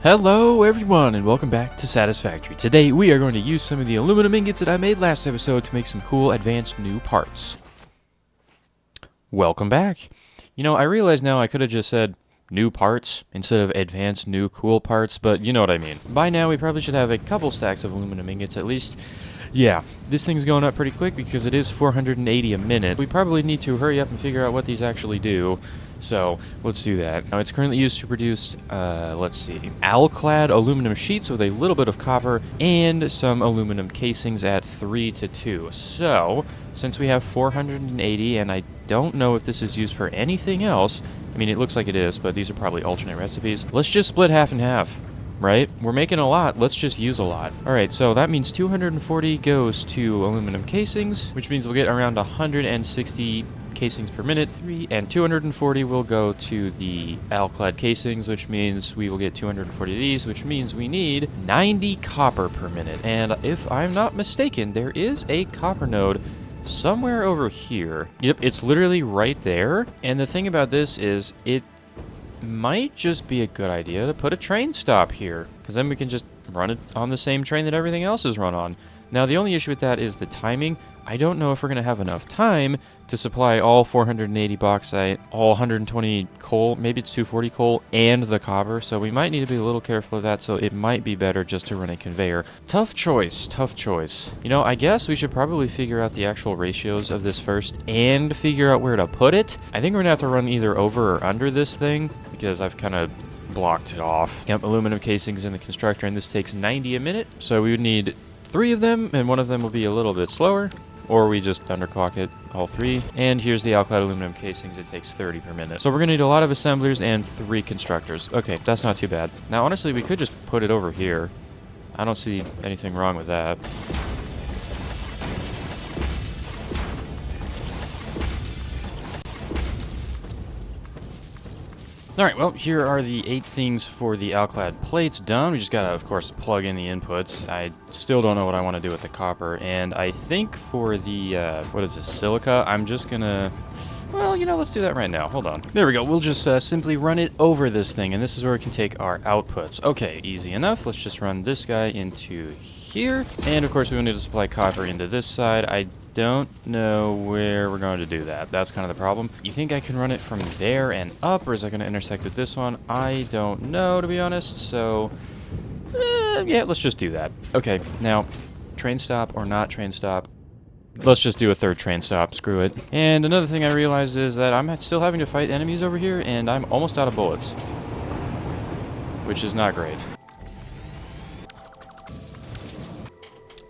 Hello everyone and welcome back to Satisfactory. Today we are going to use some of the aluminum ingots that I made last episode to make some cool advanced new parts. Welcome back. You know, I realize now I could have just said new parts instead of advanced new cool parts, but you know what I mean. By now we probably should have a couple stacks of aluminum ingots at least. Yeah, this thing's going up pretty quick because it is 480 a minute. We probably need to hurry up and figure out what these actually do. So, let's do that. Now, it's currently used to produce, let's see, alclad aluminum sheets with a little bit of copper and some aluminum casings at 3 to 2. So, since we have 480, and I don't know if this is used for anything else, I mean, it looks like it is, but these are probably alternate recipes. Let's just split half and half, right? We're making a lot, let's just use a lot. Alright, so that means 240 goes to aluminum casings, which means we'll get around 160 casings per minute, and 240 will go to the alclad casings, which means we will get 240 of these, which means we need 90 copper per minute. And if I'm not mistaken, there is a copper node somewhere over here. Yep, it's literally right there. And the thing about this is it might just be a good idea to put a train stop here, because then we can just run it on the same train that everything else is run on. Now, the only issue with that is the timing. I don't know if we're going to have enough time to supply all 480 bauxite, all 120 coal, maybe it's 240 coal, and the copper, so we might need to be a little careful of that, so it might be better just to run a conveyor. Tough choice, tough choice. You know, I guess we should probably figure out the actual ratios of this first and figure out where to put it. I think we're going to have to run either over or under this thing, because I've kind of blocked it off. Yep, aluminum casings in the constructor, and this takes 90 a minute, so we would need 3 of them, and one of them will be a little bit slower. Or we just underclock it, all 3. And here's the alclad aluminum casings. It takes 30 per minute. So we're going to need a lot of assemblers and 3 constructors. Okay, that's not too bad. Now, honestly, we could just put it over here. I don't see anything wrong with that. Alright, well, here are the 8 things for the alclad plates done. We just gotta, of course, plug in the inputs. I still don't know what I want to do with the copper, and I think for the, what is this, silica, I'm just gonna, well, you know, let's do that right now. Hold on. There we go. We'll just simply run it over this thing, and this is where we can take our outputs. Okay, easy enough. Let's just run this guy into here, and of course we will need to supply copper into this side. I don't know where we're going to do that. That's kind of the problem. You think I can run it from there and up, or is that going to intersect with this one? I don't know, to be honest, so yeah, let's just do that. Okay, now, train stop or not train stop, let's just do a 3rd train stop, screw it. And another thing I realized is that I'm still having to fight enemies over here, and I'm almost out of bullets, which is not great.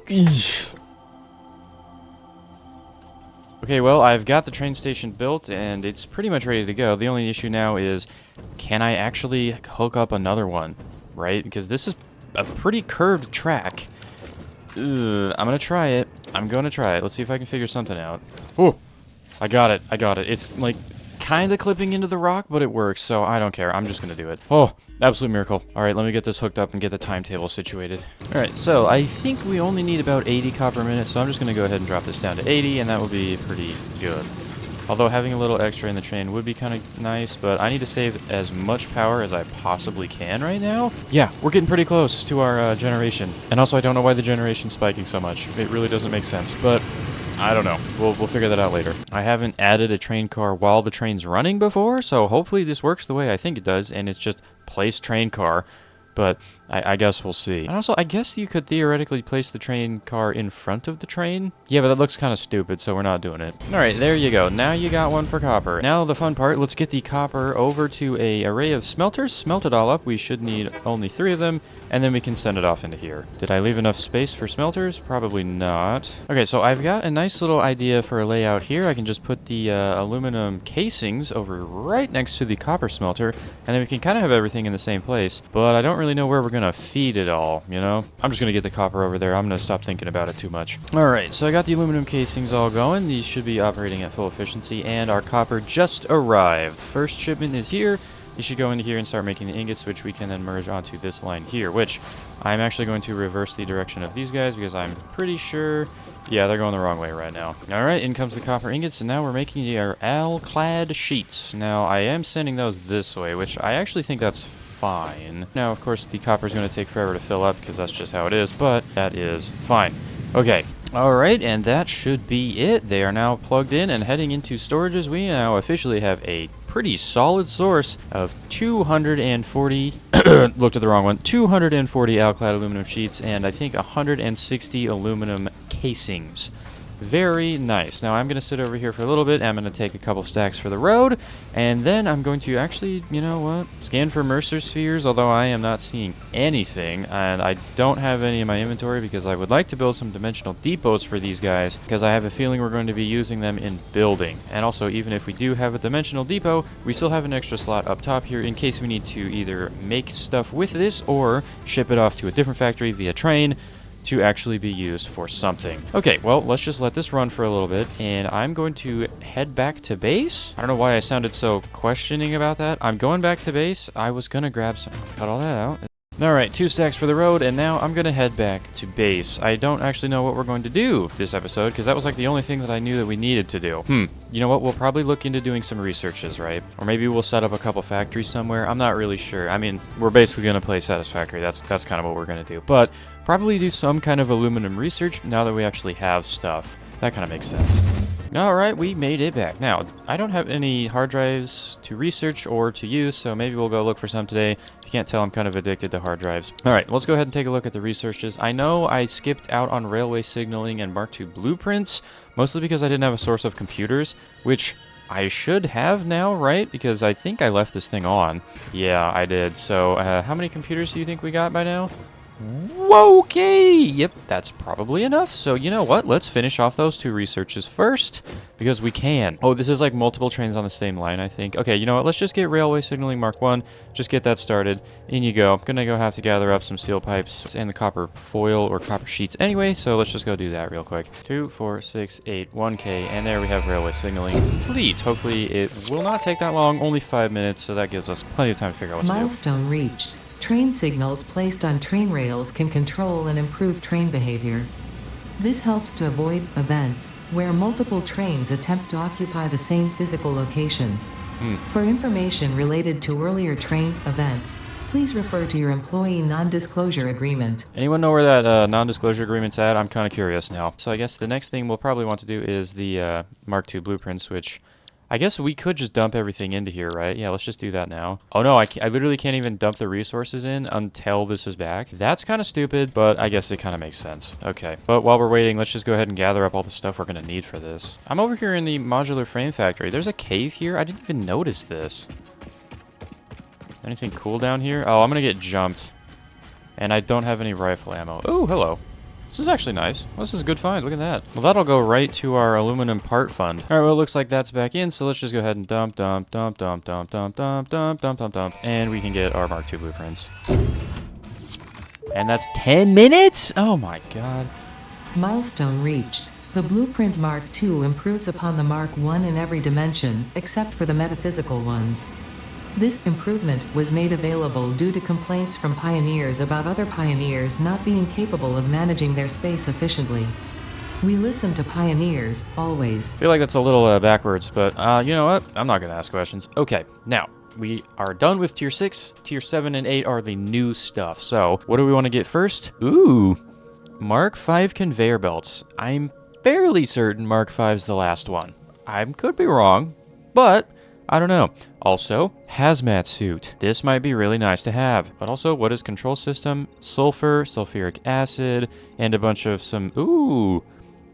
Eesh. Okay, well, I've got the train station built, and it's pretty much ready to go. The only issue now is, can I actually hook up another one, right? Because this is a pretty curved track. I'm gonna try it. Let's see if I can figure something out. Oh, I got it. It's, like, kind of clipping into the rock, but it works, so I don't care. I'm just gonna do it. Oh, absolute miracle. Alright, let me get this hooked up and get the timetable situated. Alright, so I think we only need about 80 copper a minute, so I'm just gonna go ahead and drop this down to 80, and that will be pretty good. Although having a little extra in the train would be kind of nice, but I need to save as much power as I possibly can right now. Yeah, we're getting pretty close to our generation. And also, I don't know why the generation's spiking so much. It really doesn't make sense, but I don't know. We'll figure that out later. I haven't added a train car while the train's running before, so hopefully this works the way I think it does, and it's just place train car. But I guess we'll see. And also, I guess you could theoretically place the train car in front of the train. Yeah, but that looks kind of stupid, so we're not doing it. Alright, there you go. Now you got one for copper. Now the fun part, let's get the copper over to an array of smelters. Smelt it all up. We should need only 3 of them, and then we can send it off into here. Did I leave enough space for smelters? Probably not. Okay, so I've got a nice little idea for a layout here. I can just put the aluminum casings over right next to the copper smelter, and then we can kind of have everything in the same place. But I don't really know where we're going to feed it all, you know? I'm just going to get the copper over there. I'm going to stop thinking about it too much. Alright, so I got the aluminum casings all going. These should be operating at full efficiency, and our copper just arrived. First shipment is here. You should go into here and start making the ingots, which we can then merge onto this line here, which I'm actually going to reverse the direction of these guys because I'm pretty sure, yeah, they're going the wrong way right now. Alright, in comes the copper ingots, and now we're making our alclad sheets. Now, I am sending those this way, which I actually think that's fine. Now, of course, the copper is going to take forever to fill up because that's just how it is, but that is fine. Okay. Alright, and that should be it. They are now plugged in and heading into storages. We now officially have a pretty solid source of 240 looked at the wrong one, 240 alclad aluminum sheets, and I think 160 aluminum casings. Very nice. Now I'm going to sit over here for a little bit. I'm going to take a couple stacks for the road, and then I'm going to actually, you know what, scan for Mercer spheres, although I am not seeing anything, and I don't have any in my inventory because I would like to build some dimensional depots for these guys, because I have a feeling we're going to be using them in building. And also, even if we do have a dimensional depot, we still have an extra slot up top here in case we need to either make stuff with this or ship it off to a different factory via train to actually be used for something. Okay, well, let's just let this run for a little bit, and I'm going to head back to base. I don't know why I sounded so questioning about that. I'm going back to base. I was gonna grab some, cut all that out. Alright, 2 stacks for the road, and now I'm gonna head back to base. I don't actually know what we're going to do this episode, because that was like the only thing that I knew that we needed to do. You know what, we'll probably look into doing some researches, right? Or maybe we'll set up a couple factories somewhere. I'm not really sure. I mean, we're basically gonna play Satisfactory. That's kind of what we're gonna do. But probably do some kind of aluminum research now that we actually have stuff. That kind of makes sense. Alright, we made it back. Now, I don't have any hard drives to research or to use, so maybe we'll go look for some today. If you can't tell, I'm kind of addicted to hard drives. Alright, let's go ahead and take a look at the researches. I know I skipped out on railway signaling and Mark II blueprints, mostly because I didn't have a source of computers, which I should have now, right? Because I think I left this thing on. Yeah, I did. So, how many computers do you think we got by now? Okay, yep, that's probably enough. So you know what, let's finish off those 2 researches first, because we can. Oh, this is like multiple trains on the same line, I think. Okay, you know what, let's just get railway signaling Mark 1, just get that started. In you go. I'm gonna go have to gather up some steel pipes and the copper foil or copper sheets anyway, so let's just go do that real quick. 2, 4, 6, 8, 1K, and there we have railway signaling complete. Hopefully it will not take that long, only 5 minutes, so that gives us plenty of time to figure out what to do. Milestone reached. Train signals placed on train rails can control and improve train behavior. This helps to avoid events where multiple trains attempt to occupy the same physical location. For information related to earlier train events, please refer to your employee non-disclosure agreement. Anyone know where that non-disclosure agreement's at? I'm kind of curious now. So I guess the next thing we'll probably want to do is the Mark II blueprints, which I guess we could just dump everything into here, right? Yeah, let's just do that now. Oh no, I literally can't even dump the resources in until this is back. That's kind of stupid, but I guess it kind of makes sense. Okay, but while we're waiting, let's just go ahead and gather up all the stuff we're going to need for this. I'm over here in the modular frame factory. There's a cave here. I didn't even notice this. Anything cool down here? Oh, I'm going to get jumped. And I don't have any rifle ammo. Oh, hello. This is actually nice. Well, this is a good find. Look at that. Well, that'll go right to our aluminum part fund. All right, well, it looks like that's back in, so let's just go ahead and dump, dump, dump, dump, dump, dump, dump, dump, dump, dump, dump, and we can get our Mark II blueprints. And that's 10 minutes? Oh my god. Milestone reached. The blueprint Mark II improves upon the Mark I in every dimension, except for the metaphysical ones. This improvement was made available due to complaints from pioneers about other pioneers not being capable of managing their space efficiently. We listen to pioneers, always. I feel like that's a little backwards, but you know what? I'm not going to ask questions. Okay, now, we are done with Tier 6. Tier 7 and 8 are the new stuff. So, what do we want to get first? Ooh, Mark V conveyor belts. I'm fairly certain Mark V's the last one. I could be wrong, but I don't know. Also, hazmat suit. This might be really nice to have. But also, what is control system? Sulfur, sulfuric acid, and a bunch of some... Ooh,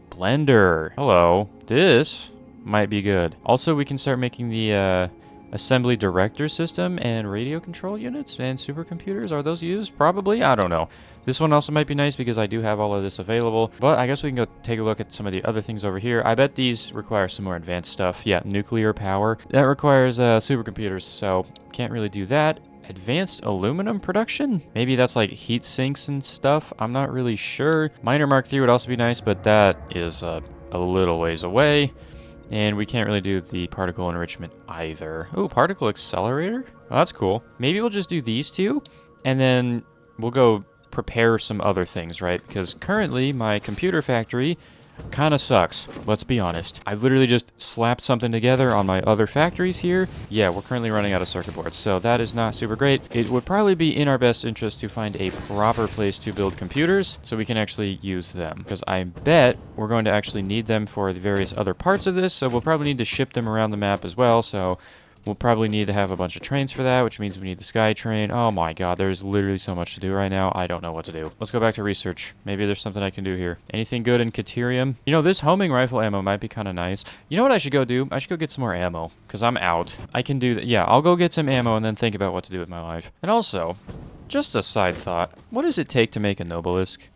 blender. Hello. This might be good. Also, we can start making the assembly director system and radio control units and supercomputers. Are those used? Probably. I don't know. This one also might be nice because I do have all of this available. But I guess we can go take a look at some of the other things over here. I bet these require some more advanced stuff. Yeah, nuclear power. That requires supercomputers, so can't really do that. Advanced aluminum production? Maybe that's like heat sinks and stuff. I'm not really sure. Miner Mark III would also be nice, but that is a little ways away. And we can't really do the particle enrichment either. Oh, particle accelerator? Oh, that's cool. Maybe we'll just do these two, and then we'll go prepare some other things, right? Because currently my computer factory kind of sucks. Let's be honest. I've literally just slapped something together on my other factories here. Yeah, we're currently running out of circuit boards, so that is not super great. It would probably be in our best interest to find a proper place to build computers so we can actually use them, because I bet we're going to actually need them for the various other parts of this, so we'll probably need to ship them around the map as well, so we'll probably need to have a bunch of trains for that, which means we need the sky train. Oh my god, there's literally so much to do right now. I don't know what to do. Let's go back to research. Maybe there's something I can do here. Anything good in Caterium? You know, this homing rifle ammo might be kind of nice. You know what I should go do? I should go get some more ammo, because I'm out. I can do that. Yeah, I'll go get some ammo and then think about what to do with my life. And also, just a side thought. What does it take to make a Nobelisk?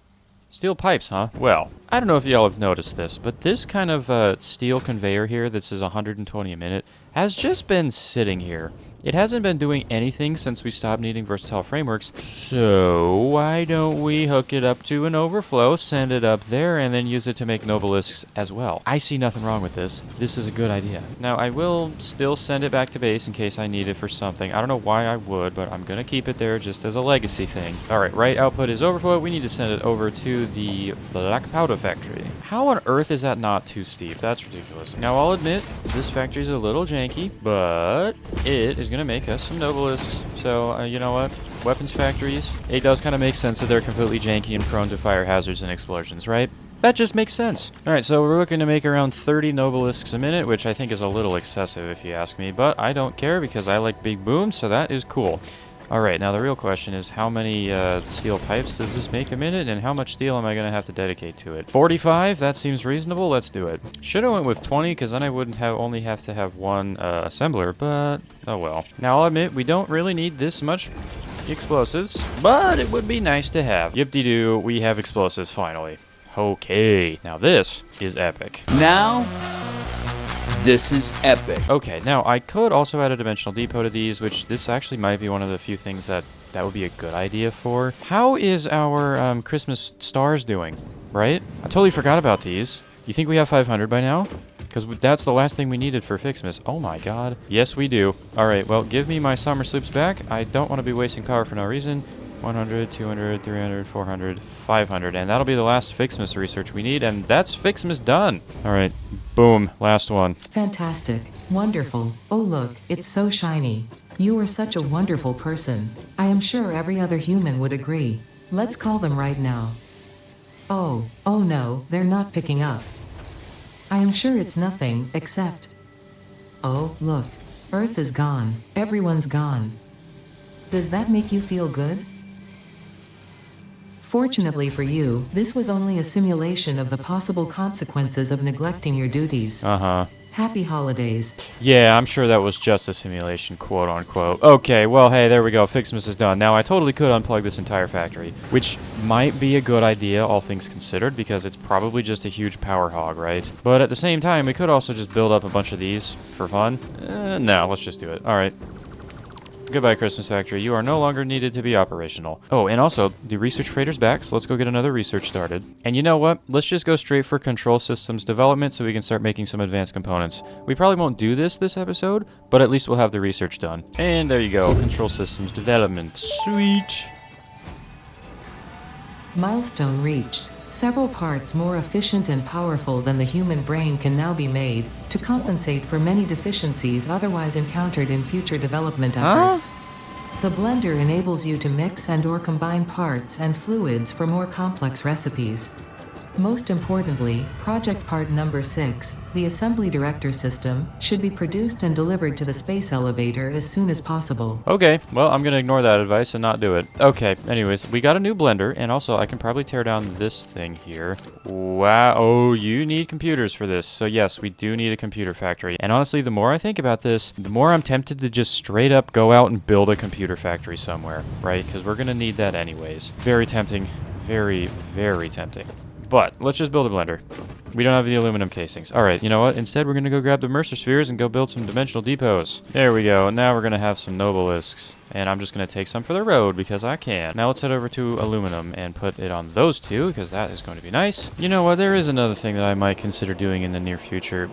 Steel pipes, huh? Well, I don't know if y'all have noticed this, but this kind of steel conveyor here that says 120 a minute has just been sitting here. It hasn't been doing anything since we stopped needing versatile frameworks, so why don't we hook it up to an overflow, send it up there, and then use it to make Nobelisks as well? I see nothing wrong with this. This is a good idea. Now, I will still send it back to base in case I need it for something. I don't know why I would, but I'm going to keep it there just as a legacy thing. Alright, right output is overflow. We need to send it over to the black powder factory. How on earth is that not too steep? That's ridiculous. Now, I'll admit, this factory is a little janky, but it is going to make us some Nobelisks. So, you know what? Weapons factories, it does kind of make sense that they're completely janky and prone to fire hazards and explosions, right? That just makes sense. Alright, so we're looking to make around 30 Nobelisks a minute, which I think is a little excessive if you ask me, but I don't care because I like big booms, so that is cool. Alright, now the real question is how many steel pipes does this make a minute, and how much steel am I going to have to dedicate to it? 45? That seems reasonable. Let's do it. Should have went with 20, because then I wouldn't only have to have one assembler, but oh well. Now I'll admit, we don't really need this much explosives, but it would be nice to have. Yip-de-doo, we have explosives finally. Okay, now this is epic. Now, this is epic. Okay, now I could also add a dimensional depot to these, which this actually might be one of the few things that would be a good idea for. How is our Christmas stars doing, right? I totally forgot about these. You think we have 500 by now? Because that's the last thing we needed for Fixmas. Oh my god. Yes, we do. Alright, well, give me my summer sloops back. I don't want to be wasting power for no reason. 100, 200, 300, 400, 500. And that'll be the last Fixmas research we need, and that's Fixmas done. Alright, boom, last one. Fantastic. Wonderful. Oh look, it's so shiny. You are such a wonderful person. I am sure every other human would agree. Let's call them right now. Oh no, they're not picking up. I am sure it's nothing, except... Oh, look. Earth is gone. Everyone's gone. Does that make you feel good? Fortunately for you, this was only a simulation of the possible consequences of neglecting your duties. Uh-huh. Happy holidays. Yeah, I'm sure that was just a simulation, quote-unquote. Okay, well, hey, there we go. Fixmas is done. Now, I totally could unplug this entire factory, which might be a good idea, all things considered, because it's probably just a huge power hog, right? But at the same time, we could also just build up a bunch of these for fun. No, let's just do it. All right. Goodbye, Christmas Factory. You are no longer needed to be operational. Oh, and also, the research freighter's back, so let's go get another research started. And you know what? Let's just go straight for control systems development so we can start making some advanced components. We probably won't do this episode, but at least we'll have the research done. And there you go. Control systems development. Sweet. Milestone reached. Several parts more efficient and powerful than the human brain can now be made to compensate for many deficiencies otherwise encountered in future development efforts. The blender enables you to mix and/or combine parts and fluids for more complex recipes. Most importantly, project part number 6, the assembly director system, should be produced and delivered to the space elevator as soon as possible. Okay, well, I'm gonna ignore that advice and not do it. Okay, anyways, we got a new blender, and also I can probably tear down this thing here. Wow, oh, you need computers for this. So yes, we do need a computer factory. And honestly, the more I think about this, the more I'm tempted to just straight up go out and build a computer factory somewhere, right? Because we're gonna need that anyways. Very tempting. Very, very tempting. But let's just build a blender. We don't have the aluminum casings. All right, you know what? Instead, we're going to go grab the Mercer spheres and go build some dimensional depots. There we go. Now we're going to have some Nobelisks. And I'm just going to take some for the road because I can. Now let's head over to aluminum and put it on those two because that is going to be nice. You know what? There is another thing that I might consider doing in the near future.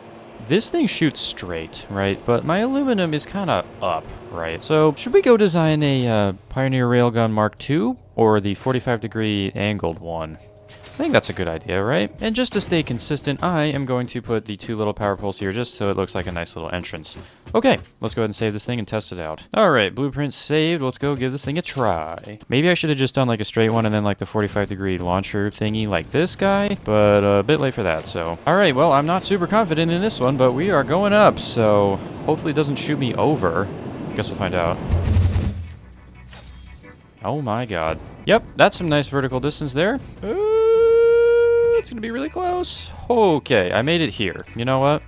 This thing shoots straight, right? But my aluminum is kind of up, right? So should we go design a Pioneer Railgun Mark II or the 45-degree angled one? think that's a good idea, right? And just to stay consistent, I am going to put the 2 little power poles here just so it looks like a nice little entrance. Okay, let's go ahead and save this thing and test it out. All right, blueprint saved. Let's go give this thing a try. Maybe I should have just done like a straight one and then like the 45-degree launcher thingy like this guy, but a bit late for that, so. All right, well, I'm not super confident in this one, but we are going up, so hopefully it doesn't shoot me over. Guess we'll find out. Oh my god. Yep, that's some nice vertical distance there. It's gonna be really close. Okay, I made it here. You know what?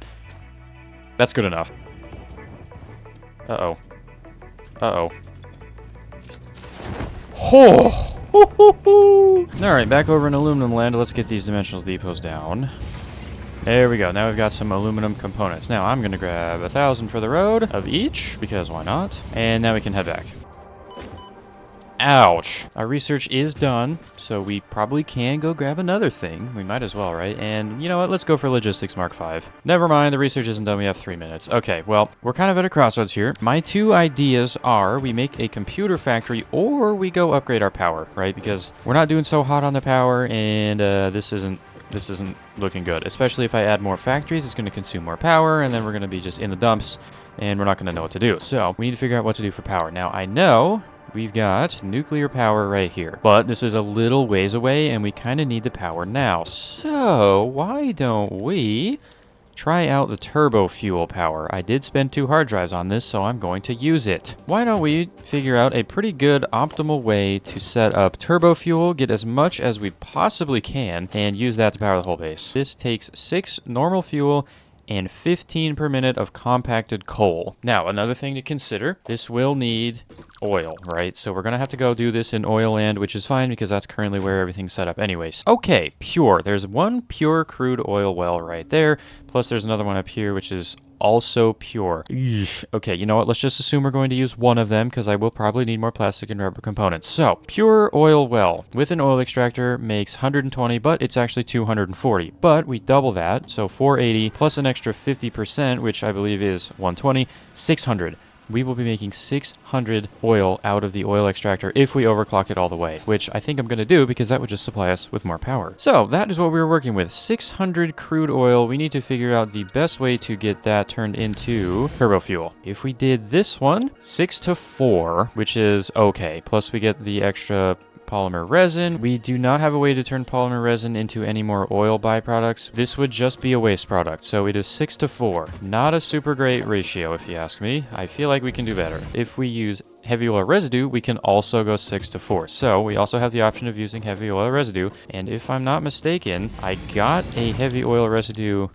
That's good enough. Uh-oh. Uh-oh. Oh! Alright, back over in aluminum land. Let's get these dimensional depots down. There we go. Now we've got some aluminum components. Now I'm gonna grab 1,000 for the road of each, because why not? And now we can head back. Ouch. Our research is done, so we probably can go grab another thing. We might as well, right? And you know what? Let's go for Logistics Mark 5. Never mind, the research isn't done. We have 3 minutes. Okay, well, we're kind of at a crossroads here. My 2 ideas are we make a computer factory or we go upgrade our power, right? Because we're not doing so hot on the power, and this isn't looking good. Especially if I add more factories, it's going to consume more power, and then we're going to be just in the dumps, and we're not going to know what to do. So we need to figure out what to do for power. Now, I know we've got nuclear power right here, but this is a little ways away, and we kind of need the power now. So why don't we try out the turbo fuel power? I did spend 2 hard drives on this, so I'm going to use it. Why don't we figure out a pretty good optimal way to set up turbo fuel, get as much as we possibly can, and use that to power the whole base. This takes 6 normal fuel and 15 per minute of compacted coal. Now, another thing to consider, this will need oil, right? So we're gonna have to go do this in oil land, which is fine because that's currently where everything's set up anyways. Okay, pure. There's one pure crude oil well right there, plus there's another one up here, which is also pure. Eesh. Okay, you know what? Let's just assume we're going to use one of them because I will probably need more plastic and rubber components. So, pure oil well with an oil extractor makes 120, but it's actually 240. But we double that, so 480 plus an extra 50%, which I believe is 120, 600. We will be making 600 oil out of the oil extractor if we overclock it all the way, which I think I'm going to do because that would just supply us with more power. So that is what we were working with, 600 crude oil. We need to figure out the best way to get that turned into turbo fuel. If we did this one, 6 to 4, which is okay, plus we get the extra polymer resin. We do not have a way to turn polymer resin into any more oil byproducts. This would just be a waste product. So it is 6 to 4. Not a super great ratio if you ask me. I feel like we can do better. If we use heavy oil residue, we can also go 6 to 4. So we also have the option of using heavy oil residue. And if I'm not mistaken, I got a heavy oil residue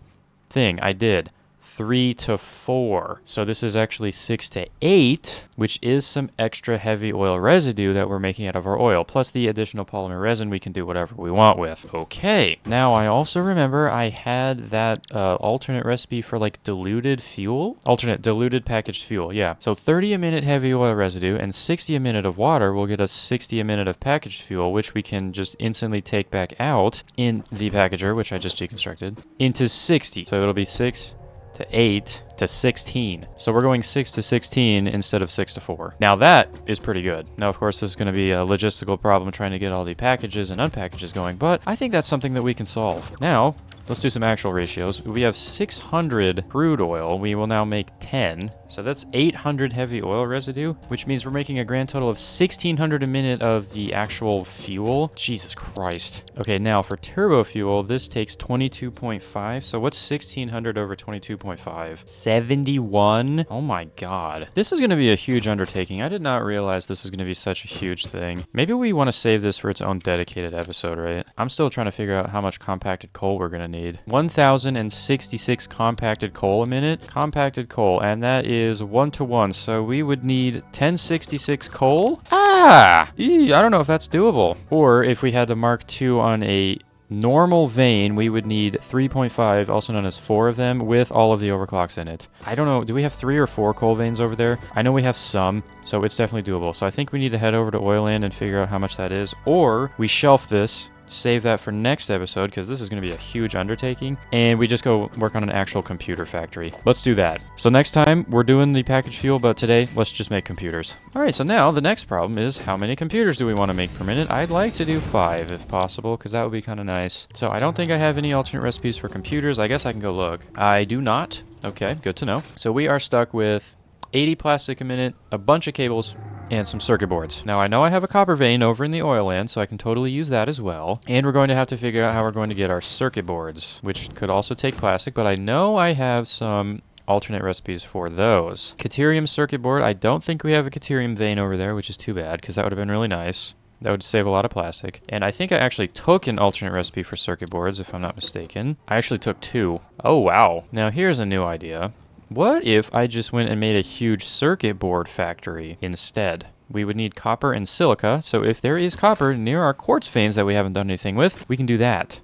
thing. I did. 3 to 4. So this is actually 6 to 8, which is some extra heavy oil residue that we're making out of our oil. Plus the additional polymer resin we can do whatever we want with. Okay. Now I also remember I had that alternate recipe for like diluted fuel. Alternate diluted packaged fuel. Yeah. So 30 a minute heavy oil residue and 60 a minute of water will get us 60 a minute of packaged fuel, which we can just instantly take back out in the packager, which I just deconstructed, into 60. So it'll be 6 to 8 to 16. So we're going 6 to 16 instead of 6 to 4. Now that is pretty good. Now, of course, this is going to be a logistical problem trying to get all the packages and unpackages going, but I think that's something that we can solve. Now, let's do some actual ratios. We have 600 crude oil. We will now make 10. So that's 800 heavy oil residue, which means we're making a grand total of 1,600 a minute of the actual fuel. Jesus Christ. Okay, now for turbo fuel, this takes 22.5. So what's 1,600 over 22.5? 71? Oh my god. This is going to be a huge undertaking. I did not realize this was going to be such a huge thing. Maybe we want to save this for its own dedicated episode, right? I'm still trying to figure out how much compacted coal we're going to need. 1,066 compacted coal a minute. Compacted coal, and that is 1 to 1. So we would need 1066 coal? I don't know if that's doable. Or if we had the Mark II on a normal vein, we would need 3.5, also known as 4 of them, with all of the overclocks in it. I don't know, do we have 3 or 4 coal veins over there? I know we have some, so it's definitely doable. So I think we need to head over to oil land and figure out how much that is, or we shelf this save that for next episode because this is going to be a huge undertaking, and we just go work on an actual computer factory. Let's do that. So next time we're doing the packaged fuel, but today let's just make computers. All right, so now the next problem is how many computers do we want to make per minute? I'd like to do 5 if possible because that would be kind of nice. So I don't think I have any alternate recipes for computers. I guess I can go look. I do not. Okay, good to know. So we are stuck with 80 plastic a minute, a bunch of cables, and some circuit boards. Now I know I have a copper vein over in the oil land, so I can totally use that as well. And we're going to have to figure out how we're going to get our circuit boards, which could also take plastic, but I know I have some alternate recipes for those. Caterium circuit board, I don't think we have a caterium vein over there, which is too bad, because that would have been really nice. That would save a lot of plastic. And I think I actually took an alternate recipe for circuit boards, if I'm not mistaken. I actually took 2. Oh, wow. Now here's a new idea. What if I just went and made a huge circuit board factory instead? We would need copper and silica, so if there is copper near our quartz veins that we haven't done anything with, we can do that.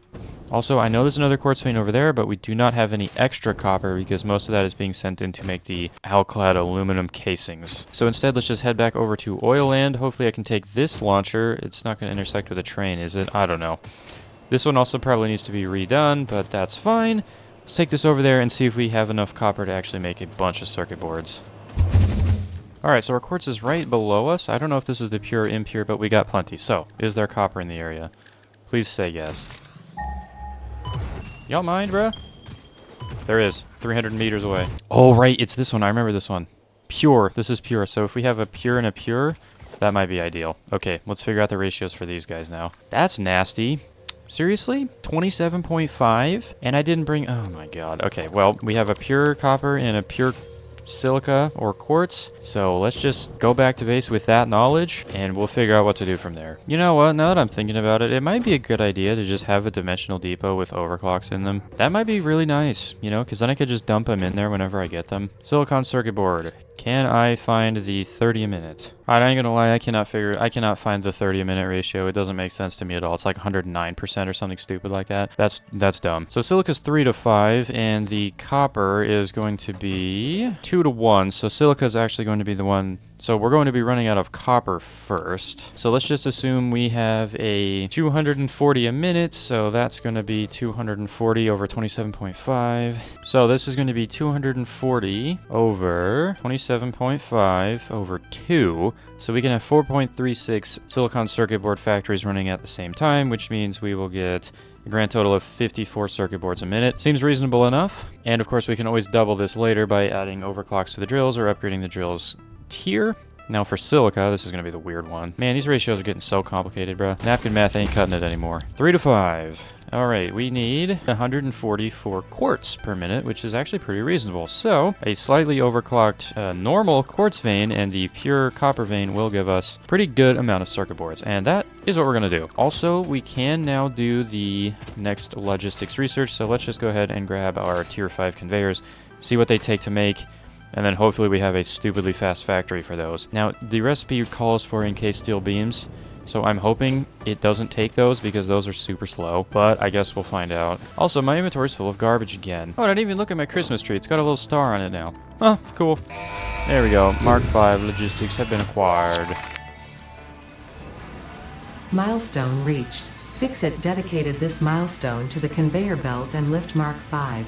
Also, I know there's another quartz vein over there, but we do not have any extra copper because most of that is being sent in to make the alclad aluminum casings. So instead, let's just head back over to oil land. Hopefully I can take this launcher. It's not going to intersect with a train, is it? I don't know. This one also probably needs to be redone, but that's fine. Let's take this over there and see if we have enough copper to actually make a bunch of circuit boards. Alright, so our quartz is right below us. I don't know if this is the pure or impure, but we got plenty. So, is there copper in the area? Please say yes. Y'all mind, bruh? There is. 300 meters away. Oh, right. It's this one. I remember this one. Pure. This is pure. So if we have a pure and a pure, that might be ideal. Okay, let's figure out the ratios for these guys now. That's nasty. Seriously? 27.5? And I didn't bring... Oh, my God. Okay, well, we have a pure copper and a pure silica or quartz. So let's just go back to base with that knowledge and we'll figure out what to do from there. You know what? Now that I'm thinking about it, it might be a good idea to just have a dimensional depot with overclocks in them. That might be really nice, you know, because then I could just dump them in there whenever I get them. Silicon circuit board. Can I find the 30 a minute? I ain't gonna lie, I cannot find the 30 a minute ratio. It doesn't make sense to me at all. It's like 109% or something stupid like that. That's dumb. So silica's 3 to 5, and the copper is going to be 2 to 1. So silica's actually going to be the one. So we're going to be running out of copper first. So let's just assume we have a 240 a minute. So that's going to be 240 over 27.5. So this is going to be 240 over 27.5 over 2. So we can have 4.36 silicon circuit board factories running at the same time, which means we will get a grand total of 54 circuit boards a minute. Seems reasonable enough. And of course we can always double this later by adding overclocks to the drills or upgrading the drills tier. Now for silica, this is going to be the weird one. Man, these ratios are getting so complicated, bro. Napkin math ain't cutting it anymore. 3 to 5. All right, we need 144 quartz per minute, which is actually pretty reasonable. So a slightly overclocked normal quartz vein and the pure copper vein will give us a pretty good amount of circuit boards. And that is what we're going to do. Also, we can now do the next logistics research. So let's just go ahead and grab our tier 5 conveyors, see what they take to make. And then hopefully we have a stupidly fast factory for those. Now, the recipe calls for encased steel beams, so I'm hoping it doesn't take those because those are super slow, but I guess we'll find out. Also, my inventory's full of garbage again. Oh, I didn't even look at my Christmas tree. It's got a little star on it now. Oh, cool. There we go. Mark 5 logistics have been acquired. Milestone reached. Fixit dedicated this milestone to the conveyor belt and lift Mark 5.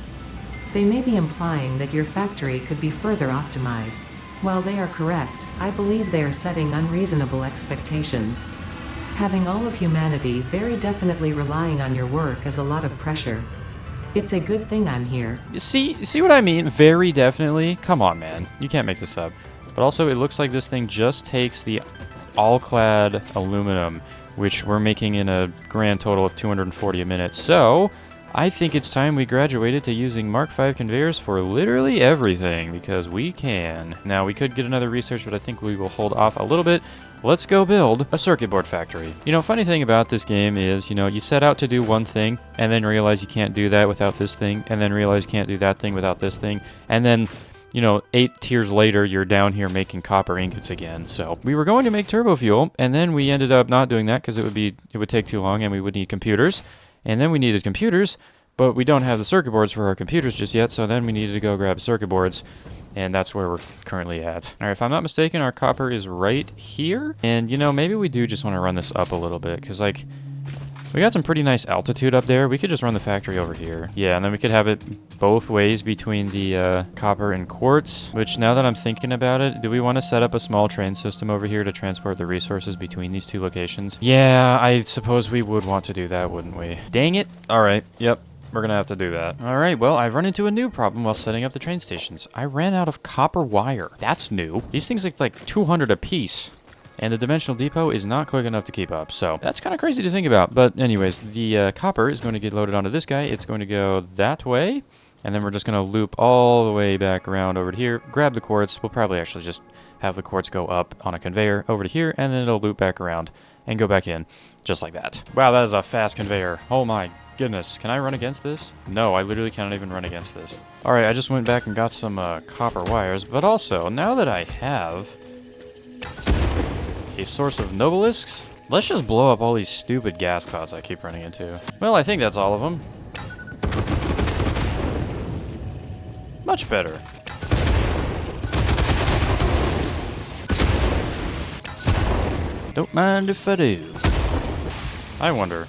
They may be implying that your factory could be further optimized. While they are correct, I believe they are setting unreasonable expectations. Having all of humanity very definitely relying on your work is a lot of pressure. It's a good thing I'm here. See what I mean? Very definitely. Come on, man. You can't make this up. But also, it looks like this thing just takes the all-clad aluminum, which we're making in a grand total of 240 a minute. So I think it's time we graduated to using Mark 5 conveyors for literally everything, because we can. Now, we could get another research, but I think we will hold off a little bit. Let's go build a circuit board factory. You know, funny thing about this game is, you know, you set out to do one thing, and then realize you can't do that without this thing, and then realize you can't do that thing without this thing, and then, you know, 8 tiers later, you're down here making copper ingots again. So we were going to make turbo fuel, and then we ended up not doing that because it would take too long, and we would need computers. And then we needed computers, but we don't have the circuit boards for our computers just yet, so then we needed to go grab circuit boards, and that's where we're currently at. All right, if I'm not mistaken, our copper is right here, and, you know, maybe we do just want to run this up a little bit, because, like, We got some pretty nice altitude up there. We could just run the factory over here. Yeah, and then we could have it both ways between the copper and quartz, which now that I'm thinking about it, do we want to set up a small train system over here to transport the resources between these two locations? Yeah, I suppose we would want to do that, wouldn't we? Dang it. All right. Yep. We're gonna have to do that. All right, well, I've run into a new problem while setting up the train stations. I ran out of copper wire. That's new. These things look like 200 a piece. And the dimensional depot is not quick enough to keep up. So that's kind of crazy to think about. But anyways, the copper is going to get loaded onto this guy. It's going to go that way. And then we're just going to loop all the way back around over to here. Grab the quartz. We'll probably actually just have the quartz go up on a conveyor over to here. And then it'll loop back around and go back in just like that. Wow, that is a fast conveyor. Oh my goodness. Can I run against this? No, I literally cannot even run against this. All right, I just went back and got some copper wires. But also, now that I have a source of nobelisks, let's just blow up all these stupid gas clouds I keep running into. Well, I think that's all of them. Much better. Don't mind if I do. I wonder.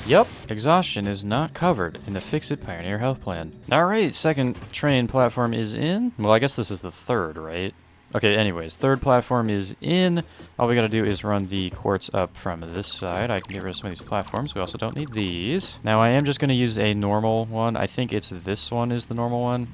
Yep, exhaustion is not covered in the Fix-It Pioneer Health Plan. Alright, second train platform is in. Well, I guess this is the third, right? Okay, anyways, third platform is in. All we gotta do is run the quartz up from this side. I can get rid of some of these platforms. We also don't need these. Now, I am just gonna use a normal one. I think it's this one is the normal one.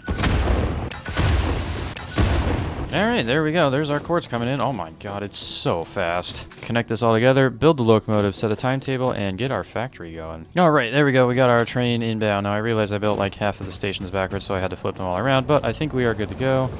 Alright, there we go. There's our quartz coming in. Oh my god, it's so fast. Connect this all together, build the locomotive, set the timetable, and get our factory going. Alright, there we go. We got our train inbound. Now, I realize I built like half of the stations backwards, so I had to flip them all around, but I think we are good to go.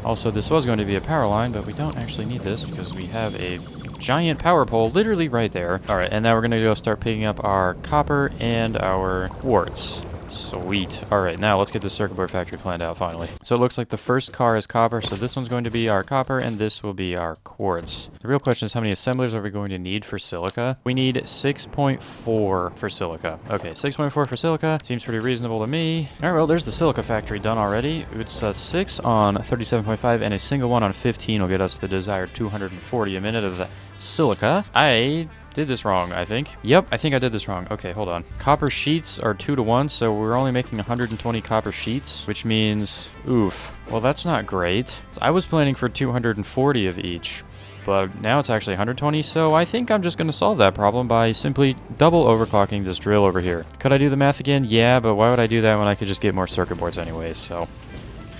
Also, this was going to be a power line, but we don't actually need this because we have a giant power pole literally right there. Alright, and now we're going to go start picking up our copper and our quartz. Sweet. Alright, now let's get this circuit board factory planned out finally. So it looks like the first car is copper, so this one's going to be our copper, and this will be our quartz. The real question is how many assemblers are we going to need for silica? We need 6.4 for silica. Okay, 6.4 for silica. Seems pretty reasonable to me. Alright, well, there's the silica factory done already. It's 6 on 37.5, and a single one on 15 will get us the desired 240 a minute of the silica. I did this wrong, I think. Yep, I think I did this wrong. Okay, hold on. Copper sheets are 2 to 1, so we're only making 120 copper sheets, which means, oof. Well, that's not great. I was planning for 240 of each, but now it's actually 120, so I think I'm just going to solve that problem by simply double overclocking this drill over here. Could I do the math again? Yeah, but why would I do that when I could just get more circuit boards anyways, so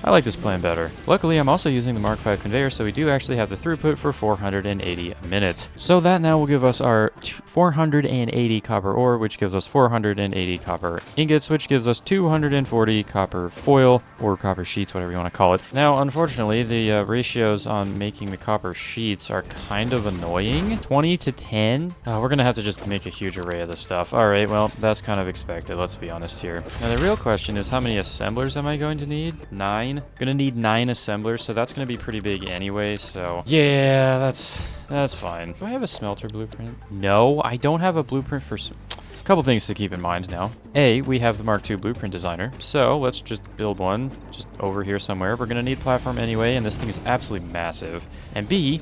I like this plan better. Luckily, I'm also using the Mark V conveyor, so we do actually have the throughput for 480 a minute. So that now will give us our 480 copper ore, which gives us 480 copper ingots, which gives us 240 copper foil, or copper sheets, whatever you want to call it. Now, unfortunately, the ratios on making the copper sheets are kind of annoying. 20 to 10. We're going to have to just make a huge array of this stuff. All right, well, that's kind of expected, let's be honest here. Now, the real question is how many assemblers am I going to need? 9. Gonna need 9 assemblers, so that's gonna be pretty big anyway, so yeah, that's fine. Do I have a smelter blueprint? No, I don't have a blueprint for a couple things to keep in mind now. A, we have the Mark II blueprint designer, so let's just build one just over here somewhere. We're gonna need platform anyway, and this thing is absolutely massive. And B,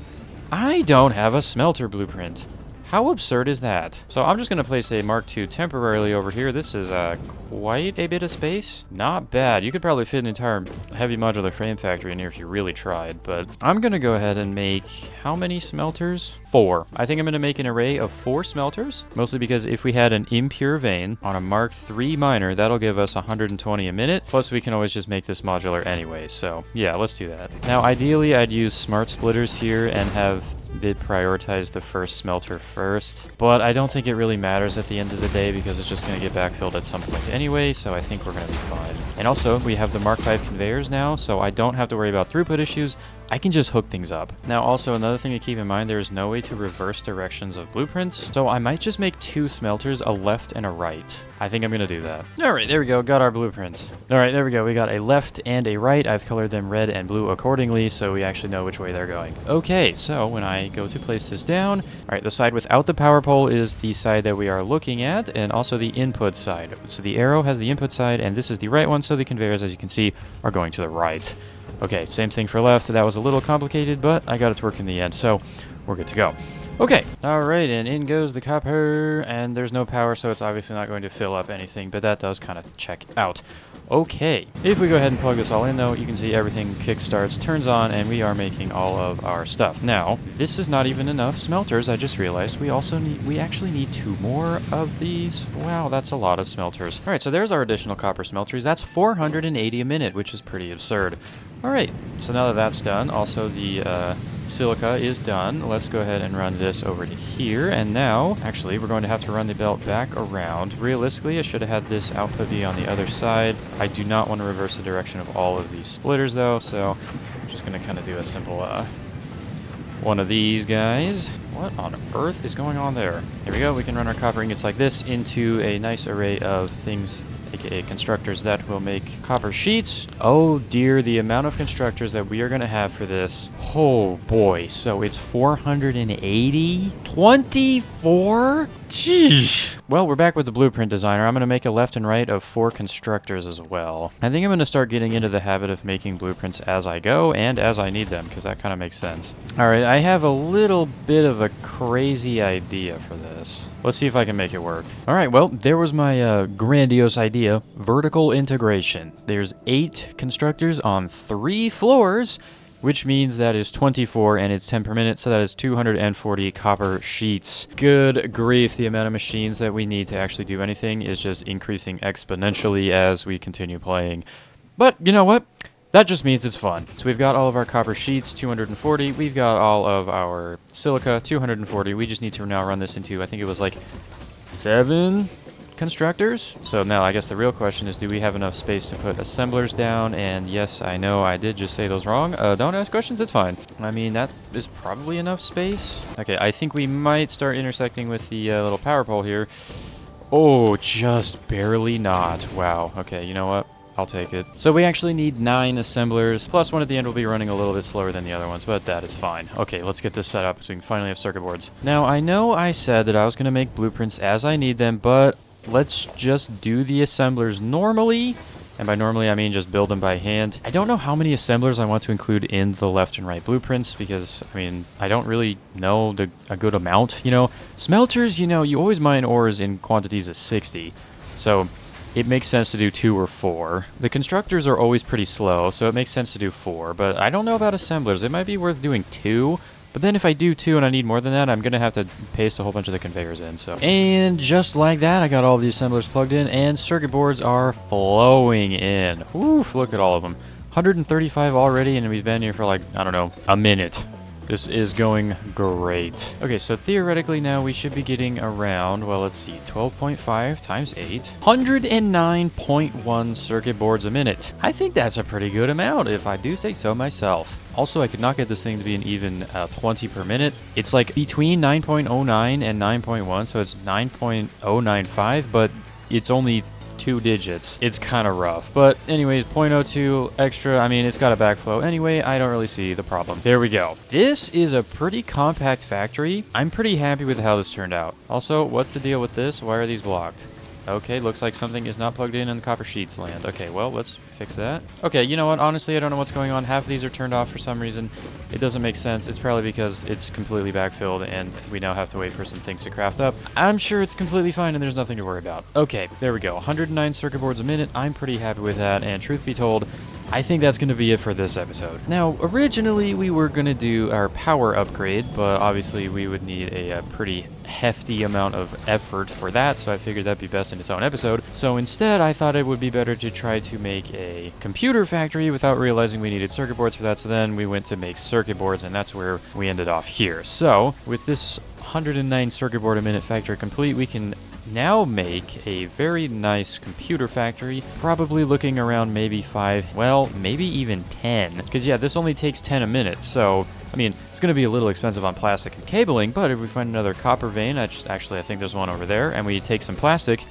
I don't have a smelter blueprint. How absurd is that? So I'm just going to place a Mark II temporarily over here. This is quite a bit of space. Not bad. You could probably fit an entire heavy modular frame factory in here if you really tried. But I'm going to go ahead and make how many smelters? 4. I think I'm going to make an array of 4 smelters. Mostly because if we had an impure vein on a Mark III miner, that'll give us 120 a minute. Plus we can always just make this modular anyway. So yeah, let's do that. Now ideally I'd use smart splitters here and have it prioritize the first smelter first, but I don't think it really matters at the end of the day because it's just going to get backfilled at some point anyway, so I think we're going to be fine. And also, we have the Mark V conveyors now, so I don't have to worry about throughput issues. I can just hook things up. Now, also, another thing to keep in mind, there is no way to reverse directions of blueprints, so I might just make 2 smelters, a left and a right. I think I'm going to do that. All right, there we go. Got our blueprints. All right, there we go. We got a left and a right. I've colored them red and blue accordingly, so we actually know which way they're going. Okay, so when I go to place this down, all right, the side without the power pole is the side that we are looking at, and also the input side. So the arrow has the input side, and this is the right one, so the conveyors, as you can see, are going to the right. Okay, same thing for left. That was a little complicated, but I got it to work in the end, so we're good to go. Okay, alright, and in goes the copper, and there's no power, so it's obviously not going to fill up anything, but that does kind of check out. Okay, if we go ahead and plug this all in though, you can see everything kickstarts, turns on, and we are making all of our stuff. Now, this is not even enough smelters, I just realized. We actually need 2 more of these. Wow, that's a lot of smelters. Alright, so there's our additional copper smelters. That's 480 a minute, which is pretty absurd. Alright, so now that that's done, also the silica is done. Let's go ahead and run this over to here, and now, actually, we're going to have to run the belt back around. Realistically, I should have had this output be on the other side. I do not want to reverse the direction of all of these splitters, though, so I'm just going to kind of do a simple one of these guys. What on earth is going on there? Here we go. We can run our copper ingots like this into a nice array of things, aka constructors, that will make copper sheets. Oh dear, the amount of constructors that we are going to have for this. Oh boy, so it's 480? 24? Jeez. Well, we're back with the blueprint designer. I'm going to make a left and right of 4 constructors as well. I think I'm going to start getting into the habit of making blueprints as I go and as I need them, because that kind of makes sense. Alright, I have a little bit of a crazy idea for this. Let's see if I can make it work. Alright, well, there was my grandiose idea. Vertical integration. There's 8 constructors on 3 floors, which means that is 24 and it's 10 per minute, so that is 240 copper sheets. Good grief, the amount of machines that we need to actually do anything is just increasing exponentially as we continue playing. But you know what? That just means it's fun. So we've got all of our copper sheets, 240. We've got all of our silica, 240. We just need to now run this into, I think it was like 7 constructors. So now I guess the real question is, do we have enough space to put assemblers down? And yes, I know I did just say those wrong. Don't ask questions, it's fine. I mean, that is probably enough space. Okay, I think we might start intersecting with the little power pole here. Oh, just barely not. Wow. Okay, you know what? I'll take it. So we actually need 9 assemblers, plus one at the end will be running a little bit slower than the other ones, but that is fine. Okay, let's get this set up so we can finally have circuit boards. Now, I know I said that I was going to make blueprints as I need them, but let's just do the assemblers normally. And by normally, I mean just build them by hand. I don't know how many assemblers I want to include in the left and right blueprints because, I mean, I don't really know a good amount. You know, smelters, you know, you always mine ores in quantities of 60. So it makes sense to do 2 or 4. The constructors are always pretty slow, so it makes sense to do 4. But I don't know about assemblers. It might be worth doing 2. But then if I do 2 and I need more than that, I'm going to have to paste a whole bunch of the conveyors in. So, and just like that, I got all the assemblers plugged in, and circuit boards are flowing in. Oof, look at all of them. 135 already, and we've been here for like, I don't know, a minute. This is going great. Okay, so theoretically now we should be getting around, well, let's see, 12.5 times 8. 109.1 circuit boards a minute. I think that's a pretty good amount, if I do say so myself. Also, I could not get this thing to be an even 20 per minute. It's like between 9.09 and 9.1, so it's 9.095, but it's only 2 digits. It's kind of rough. But anyways, 0.02 extra. I mean, it's got a backflow. Anyway, I don't really see the problem. There we go. This is a pretty compact factory. I'm pretty happy with how this turned out. Also, what's the deal with this? Why are these blocked? Okay, looks like something is not plugged in the copper sheets land. Okay, well, let's fix that. Okay, you know what? Honestly, I don't know what's going on. Half of these are turned off for some reason. It doesn't make sense. It's probably because it's completely backfilled and we now have to wait for some things to craft up. I'm sure it's completely fine and there's nothing to worry about. Okay, there we go. 109 circuit boards a minute. I'm pretty happy with that. And truth be told, I think that's going to be it for this episode. Now, originally we were going to do our power upgrade, but obviously we would need a pretty hefty amount of effort for that, so I figured that'd be best in its own episode. So instead, I thought it would be better to try to make a computer factory without realizing we needed circuit boards for that, so then we went to make circuit boards, and that's where we ended off here. So, with this 109 circuit board a minute factory complete, we can now make a very nice computer factory, probably looking around maybe 5, well, maybe even 10. Because yeah, this only takes 10 a minute, so, I mean, it's going to be a little expensive on plastic and cabling, but if we find another copper vein, actually I think there's one over there, and we take some plastic,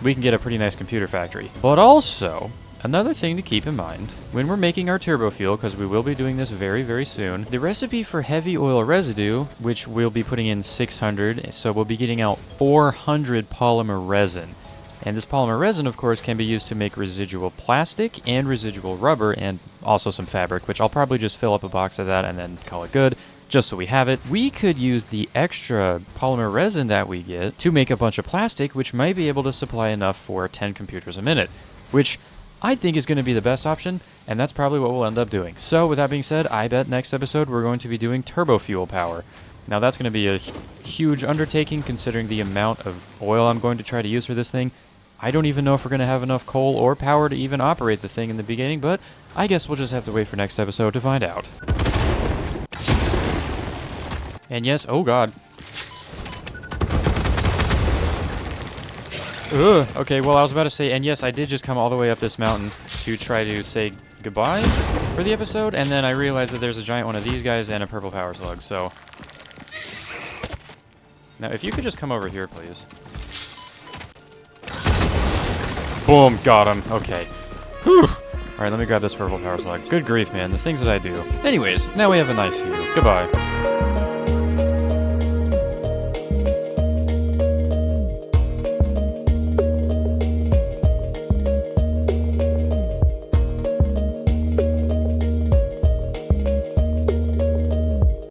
we can get a pretty nice computer factory. But also, another thing to keep in mind, when we're making our turbo fuel, because we will be doing this very, very soon, the recipe for heavy oil residue, which we'll be putting in 600, so we'll be getting out 400 polymer resin. And this polymer resin, of course, can be used to make residual plastic and residual rubber and also some fabric, which I'll probably just fill up a box of that and then call it good. just so we have it. We could use the extra polymer resin that we get to make a bunch of plastic, which might be able to supply enough for 10 computers a minute, which I think is going to be the best option, and that's probably what we'll end up doing. So with that being said, I bet next episode we're going to be doing turbo fuel power. Now that's going to be a huge undertaking considering the amount of oil I'm going to try to use for this thing. I don't even know if we're going to have enough coal or power to even operate the thing in the beginning, but I guess we'll just have to wait for next episode to find out. And yes, oh god. Ugh, okay, well I was about to say, and yes, I did just come all the way up this mountain to try to say goodbye for the episode, and then I realized that there's a giant one of these guys and a purple power slug, so... Now, if you could just come over here, please. Boom, got him, okay. Whew! Alright, let me grab this purple power slug. Good grief, man, the things that I do. Anyways, now we have a nice view. Goodbye.